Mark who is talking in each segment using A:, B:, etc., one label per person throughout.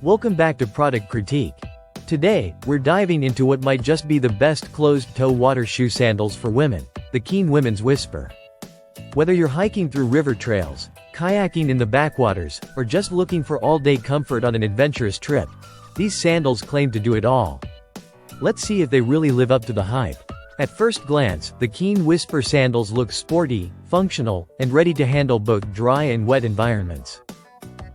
A: Welcome back to Product Critique. Today, we're diving into what might just be the best closed-toe water shoe sandals for women, the Keen Women's Whisper. Whether you're hiking through river trails, kayaking in the backwaters, or just looking for all-day comfort on an adventurous trip, these sandals claim to do it all. Let's see if they really live up to the hype. At first glance, the Keen Whisper sandals look sporty, functional, and ready to handle both dry and wet environments.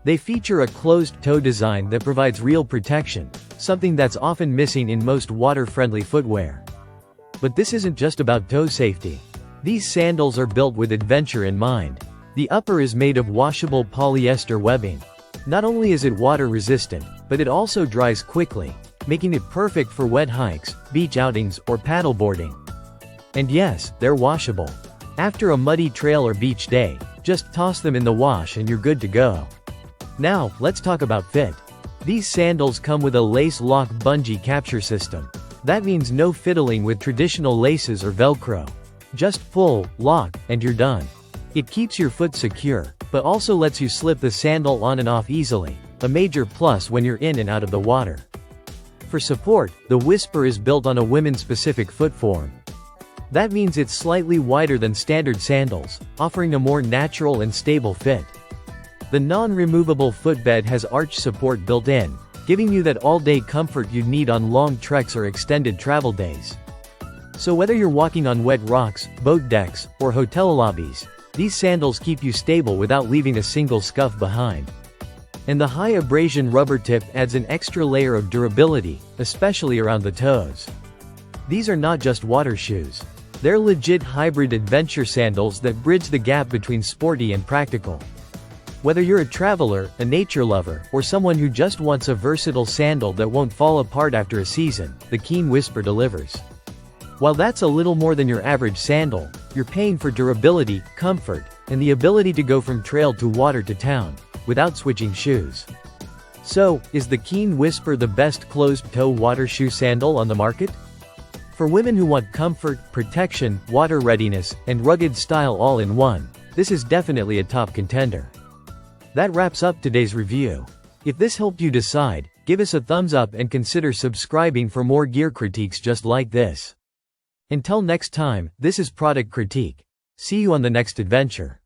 A: They feature a closed-toe design that provides real protection, something that's often missing in most water-friendly footwear. But this isn't just about toe safety. These sandals are built with adventure in mind. The upper is made of washable polyester webbing. Not only is it water-resistant, but it also dries quickly, making it perfect for wet hikes, beach outings, or paddleboarding. And yes, they're washable. After a muddy trail or beach day, just toss them in the wash and you're good to go. Now, let's talk about fit. These sandals come with a lace-lock bungee capture system. That means no fiddling with traditional laces or Velcro. Just pull, lock, and you're done. It keeps your foot secure, but also lets you slip the sandal on and off easily, a major plus when you're in and out of the water. For support, the Whisper is built on a women-specific foot form. That means it's slightly wider than standard sandals, offering a more natural and stable fit. The non-removable footbed has arch support built in, giving you that all-day comfort you'd need on long treks or extended travel days. So whether you're walking on wet rocks, boat decks, or hotel lobbies, these sandals keep you stable without leaving a single scuff behind. And the high abrasion rubber tip adds an extra layer of durability, especially around the toes. These are not just water shoes. They're legit hybrid adventure sandals that bridge the gap between sporty and practical. Whether you're a traveler, a nature lover, or someone who just wants a versatile sandal that won't fall apart after a season, the Keen Whisper delivers. While that's a little more than your average sandal, you're paying for durability, comfort, and the ability to go from trail to water to town, without switching shoes. So, is the Keen Whisper the best closed-toe water shoe sandal on the market? For women who want comfort, protection, water readiness, and rugged style all in one, this is definitely a top contender. That wraps up today's review. If this helped you decide, give us a thumbs up and consider subscribing for more gear critiques just like this. Until next time, this is Product Critique. See you on the next adventure.